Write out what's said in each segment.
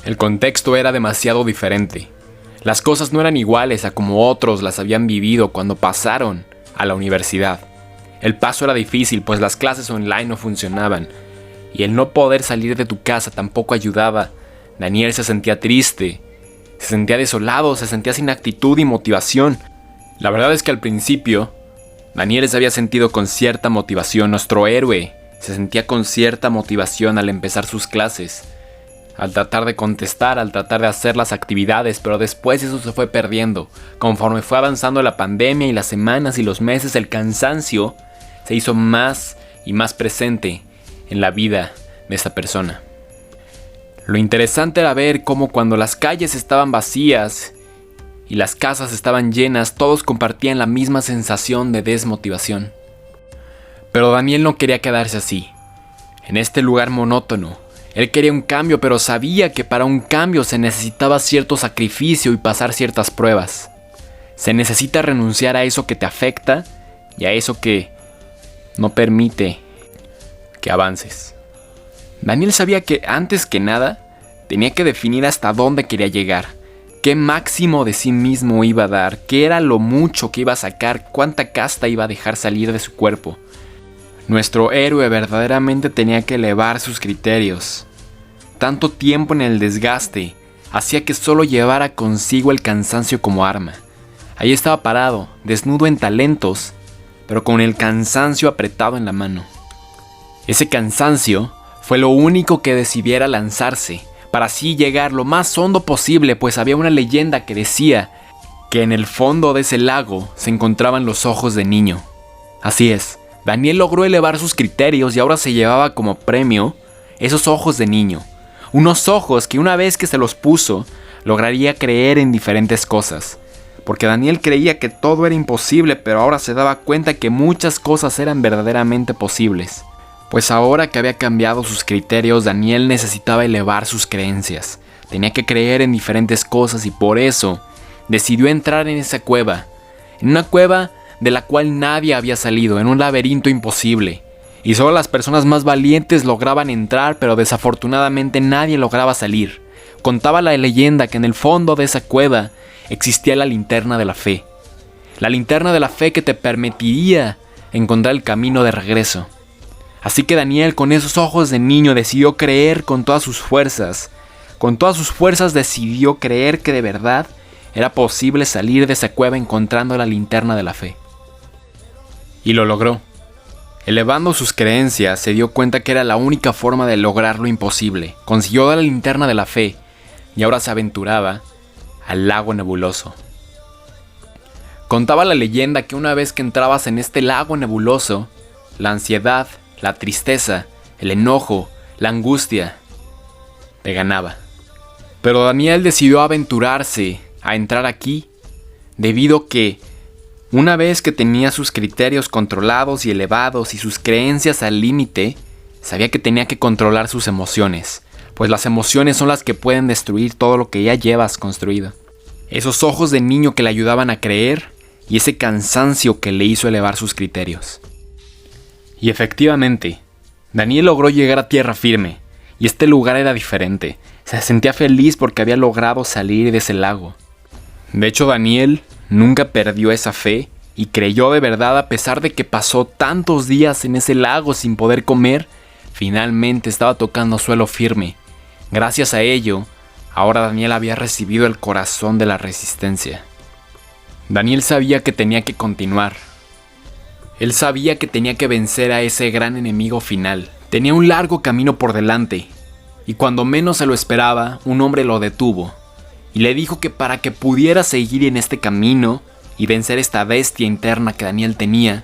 El contexto era demasiado diferente. Las cosas no eran iguales a como otros las habían vivido cuando pasaron a la universidad. El paso era difícil, pues las clases online no funcionaban, y el no poder salir de tu casa tampoco ayudaba. Daniel se sentía triste, se sentía desolado, se sentía sin actitud y motivación. La verdad es que al principio, Daniel se había sentido con cierta motivación. Nuestro héroe se sentía con cierta motivación al empezar sus clases, al tratar de contestar, al tratar de hacer las actividades, pero después eso se fue perdiendo. Conforme fue avanzando la pandemia y las semanas y los meses, el cansancio se hizo más y más presente en la vida de esta persona. Lo interesante era ver cómo cuando las calles estaban vacías y las casas estaban llenas, todos compartían la misma sensación de desmotivación. Pero Daniel no quería quedarse así, en este lugar monótono. Él quería un cambio, pero sabía que para un cambio se necesitaba cierto sacrificio y pasar ciertas pruebas. Se necesita renunciar a eso que te afecta y a eso que no permite que avances. Daniel sabía que antes que nada tenía que definir hasta dónde quería llegar, qué máximo de sí mismo iba a dar, qué era lo mucho que iba a sacar, cuánta casta iba a dejar salir de su cuerpo. Nuestro héroe verdaderamente tenía que elevar sus criterios. Tanto tiempo en el desgaste hacía que solo llevara consigo el cansancio como arma. Ahí estaba parado, desnudo en talentos, pero con el cansancio apretado en la mano. Ese cansancio fue lo único que decidiera lanzarse, para así llegar lo más hondo posible, pues había una leyenda que decía que en el fondo de ese lago se encontraban los ojos de niño. Así es. Daniel logró elevar sus criterios y ahora se llevaba como premio esos ojos de niño. Unos ojos que una vez que se los puso, lograría creer en diferentes cosas. Porque Daniel creía que todo era imposible, pero ahora se daba cuenta que muchas cosas eran verdaderamente posibles. Pues ahora que había cambiado sus criterios, Daniel necesitaba elevar sus creencias. Tenía que creer en diferentes cosas y por eso decidió entrar en esa cueva. En una cueva de la cual nadie había salido, en un laberinto imposible. Y solo las personas más valientes lograban entrar, pero desafortunadamente nadie lograba salir. Contaba la leyenda que en el fondo de esa cueva existía la linterna de la fe. La linterna de la fe que te permitiría encontrar el camino de regreso. Así que Daniel, con esos ojos de niño, decidió creer con todas sus fuerzas. Con todas sus fuerzas decidió creer que de verdad era posible salir de esa cueva encontrando la linterna de la fe. Y lo logró. Elevando sus creencias, se dio cuenta que era la única forma de lograr lo imposible. Consiguió la linterna de la fe y ahora se aventuraba al lago nebuloso. Contaba la leyenda que una vez que entrabas en este lago nebuloso, la ansiedad, la tristeza, el enojo, la angustia te ganaba. Pero Daniel decidió aventurarse a entrar aquí debido a que una vez que tenía sus criterios controlados y elevados y sus creencias al límite, sabía que tenía que controlar sus emociones, pues las emociones son las que pueden destruir todo lo que ya llevas construido. Esos ojos de niño que le ayudaban a creer y ese cansancio que le hizo elevar sus criterios. Y efectivamente, Daniel logró llegar a tierra firme, y este lugar era diferente. Se sentía feliz porque había logrado salir de ese lago. De hecho, Daniel nunca perdió esa fe y creyó de verdad, a pesar de que pasó tantos días en ese lago sin poder comer, finalmente estaba tocando suelo firme. Gracias a ello, ahora Daniel había recibido el corazón de la resistencia. Daniel sabía que tenía que continuar. Él sabía que tenía que vencer a ese gran enemigo final. Tenía un largo camino por delante, y cuando menos se lo esperaba, un hombre lo detuvo y le dijo que para que pudiera seguir en este camino y vencer esta bestia interna que Daniel tenía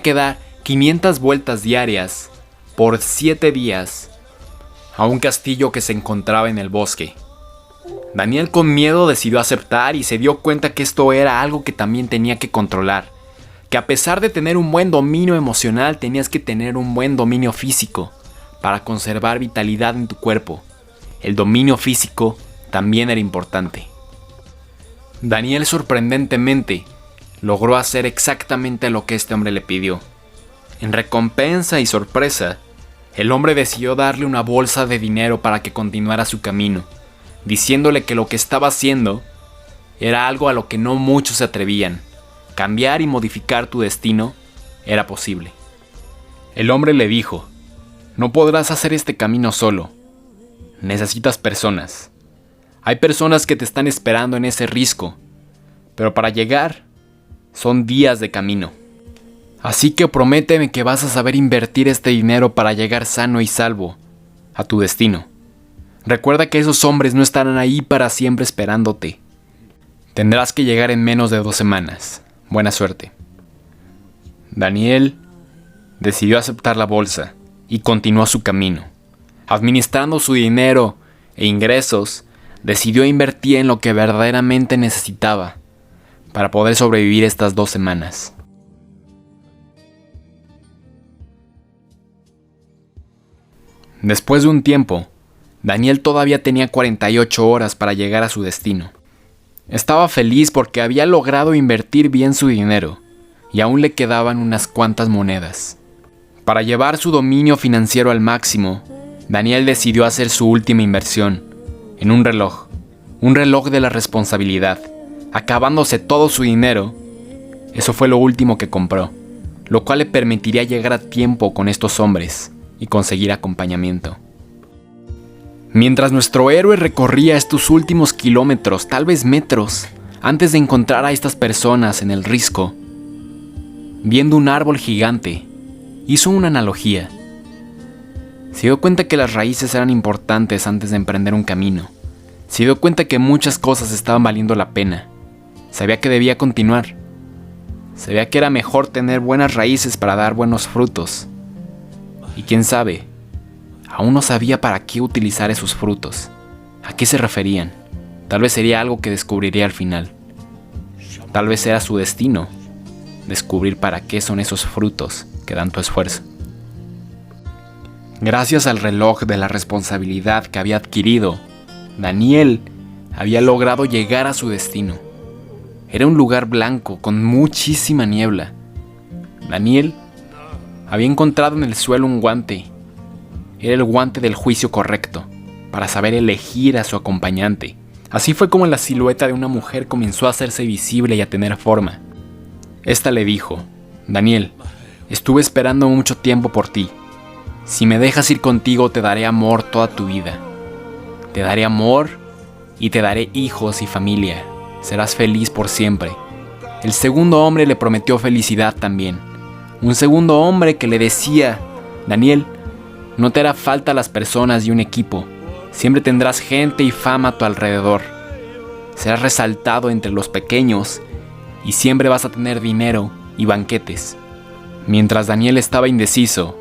que dar 500 vueltas diarias por 7 días a un castillo que se encontraba en el bosque. Daniel, con miedo, decidió aceptar y se dio cuenta que esto era algo que también tenía que controlar, que a pesar de tener un buen dominio emocional, tenías que tener un buen dominio físico para conservar vitalidad en tu cuerpo. El dominio físico también era importante. Daniel, sorprendentemente, logró hacer exactamente lo que este hombre le pidió. En recompensa y sorpresa, el hombre decidió darle una bolsa de dinero para que continuara su camino, diciéndole que lo que estaba haciendo era algo a lo que no muchos se atrevían. Cambiar y modificar tu destino era posible. El hombre le dijo: no podrás hacer este camino solo. Necesitas personas. Hay personas que te están esperando en ese risco, pero para llegar son días de camino. Así que prométeme que vas a saber invertir este dinero para llegar sano y salvo a tu destino. Recuerda que esos hombres no estarán ahí para siempre esperándote. Tendrás que llegar en menos de 2 semanas. Buena suerte. Daniel decidió aceptar la bolsa y continuó su camino. Administrando su dinero e ingresos, decidió invertir en lo que verdaderamente necesitaba para poder sobrevivir estas 2 semanas. Después de un tiempo, Daniel todavía tenía 48 horas para llegar a su destino. Estaba feliz porque había logrado invertir bien su dinero y aún le quedaban unas cuantas monedas. Para llevar su dominio financiero al máximo, Daniel decidió hacer su última inversión en un reloj de la responsabilidad. Acabándose todo su dinero, eso fue lo último que compró, lo cual le permitiría llegar a tiempo con estos hombres y conseguir acompañamiento. Mientras nuestro héroe recorría estos últimos kilómetros, tal vez metros, antes de encontrar a estas personas en el risco, viendo un árbol gigante, hizo una analogía. Se dio cuenta que las raíces eran importantes antes de emprender un camino. Se dio cuenta que muchas cosas estaban valiendo la pena. Sabía que debía continuar. Sabía que era mejor tener buenas raíces para dar buenos frutos. Y quién sabe, aún no sabía para qué utilizar esos frutos. ¿A qué se referían? Tal vez sería algo que descubriría al final. Tal vez era su destino, descubrir para qué son esos frutos que dan tu esfuerzo. Gracias al reloj de la responsabilidad que había adquirido, Daniel había logrado llegar a su destino. Era un lugar blanco con muchísima niebla. Daniel había encontrado en el suelo un guante. Era el guante del juicio correcto, para saber elegir a su acompañante. Así fue como la silueta de una mujer comenzó a hacerse visible y a tener forma. Esta le dijo: Daniel, estuve esperando mucho tiempo por ti. Si me dejas ir contigo, te daré amor toda tu vida. Te daré amor y te daré hijos y familia. Serás feliz por siempre. El segundo hombre le prometió felicidad también. Un segundo hombre que le decía: Daniel, no te hará falta las personas y un equipo. Siempre tendrás gente y fama a tu alrededor. Serás resaltado entre los pequeños y siempre vas a tener dinero y banquetes. Mientras Daniel estaba indeciso,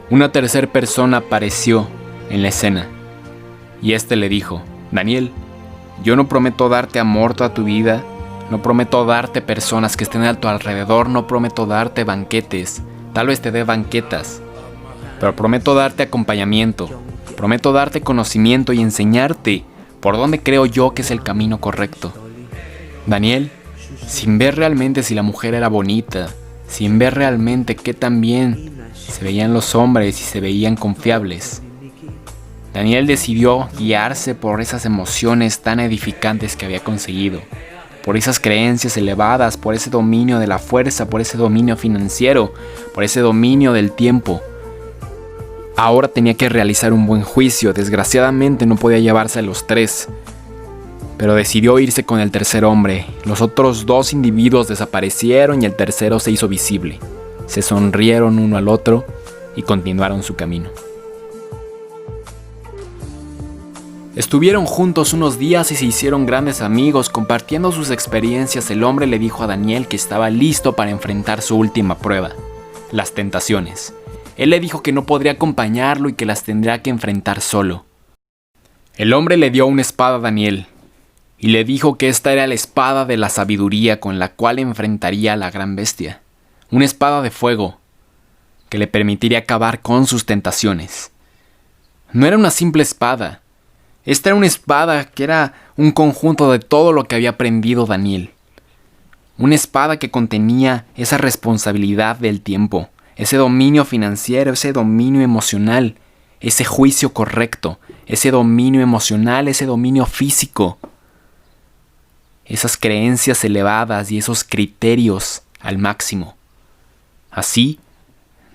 una tercera persona apareció en la escena. Y este le dijo: Daniel, yo no prometo darte amor toda tu vida, no prometo darte personas que estén a tu alrededor, no prometo darte banquetes, tal vez te dé banquetas, pero prometo darte acompañamiento, prometo darte conocimiento y enseñarte por dónde creo yo que es el camino correcto. Daniel, sin ver realmente si la mujer era bonita, sin ver realmente qué tan bien se veían los hombres y se veían confiables, Daniel decidió guiarse por esas emociones tan edificantes que había conseguido, por esas creencias elevadas, por ese dominio de la fuerza, por ese dominio financiero, por ese dominio del tiempo. Ahora tenía que realizar un buen juicio. Desgraciadamente no podía llevarse a los 3, pero decidió irse con el tercer hombre. Los otros 2 individuos desaparecieron y el tercero se hizo visible. Se sonrieron uno al otro y continuaron su camino. Estuvieron juntos unos días y se hicieron grandes amigos. Compartiendo sus experiencias, el hombre le dijo a Daniel que estaba listo para enfrentar su última prueba, las tentaciones. Él le dijo que no podría acompañarlo y que las tendría que enfrentar solo. El hombre le dio una espada a Daniel y le dijo que esta era la espada de la sabiduría con la cual enfrentaría a la gran bestia. Una espada de fuego que le permitiría acabar con sus tentaciones. No era una simple espada. Esta era una espada que era un conjunto de todo lo que había aprendido Daniel. Una espada que contenía esa responsabilidad del tiempo, ese dominio financiero, ese dominio emocional, ese juicio correcto, ese dominio emocional, ese dominio físico, esas creencias elevadas y esos criterios al máximo. Así,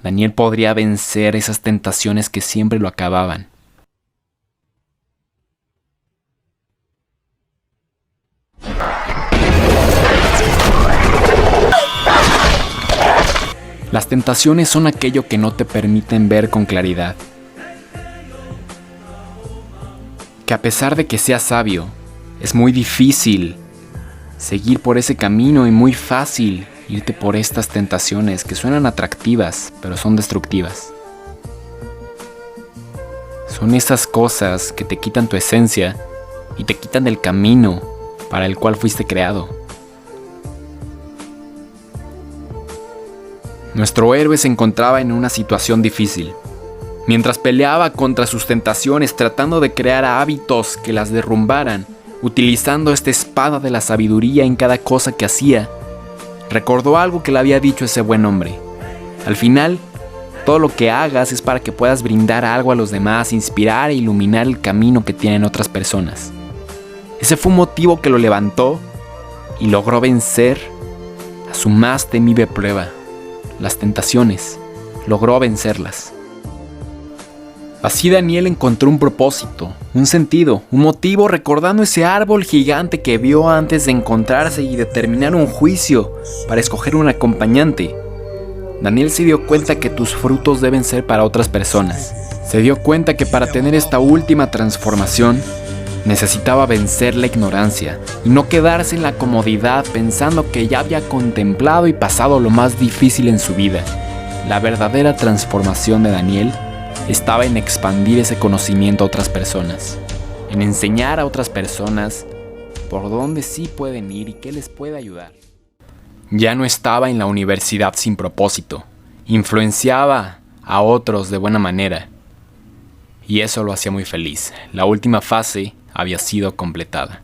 Daniel podría vencer esas tentaciones que siempre lo acababan. Las tentaciones son aquello que no te permiten ver con claridad. Que a pesar de que seas sabio, es muy difícil seguir por ese camino y muy fácil irte por estas tentaciones que suenan atractivas, pero son destructivas. Son esas cosas que te quitan tu esencia y te quitan del camino para el cual fuiste creado. Nuestro héroe se encontraba en una situación difícil. Mientras peleaba contra sus tentaciones tratando de crear hábitos que las derrumbaran, utilizando esta espada de la sabiduría en cada cosa que hacía, recordó algo que le había dicho ese buen hombre. Al final, todo lo que hagas es para que puedas brindar algo a los demás, inspirar e iluminar el camino que tienen otras personas. Ese fue un motivo que lo levantó y logró vencer a su más temible prueba, las tentaciones. Logró vencerlas. Así Daniel encontró un propósito, un sentido, un motivo, recordando ese árbol gigante que vio antes de encontrarse y determinar un juicio para escoger un acompañante. Daniel se dio cuenta que tus frutos deben ser para otras personas. Se dio cuenta que para tener esta última transformación, necesitaba vencer la ignorancia y no quedarse en la comodidad pensando que ya había contemplado y pasado lo más difícil en su vida. La verdadera transformación de Daniel estaba en expandir ese conocimiento a otras personas, en enseñar a otras personas por dónde sí pueden ir y qué les puede ayudar. Ya no estaba en la universidad sin propósito, influenciaba a otros de buena manera y eso lo hacía muy feliz. La última fase había sido completada.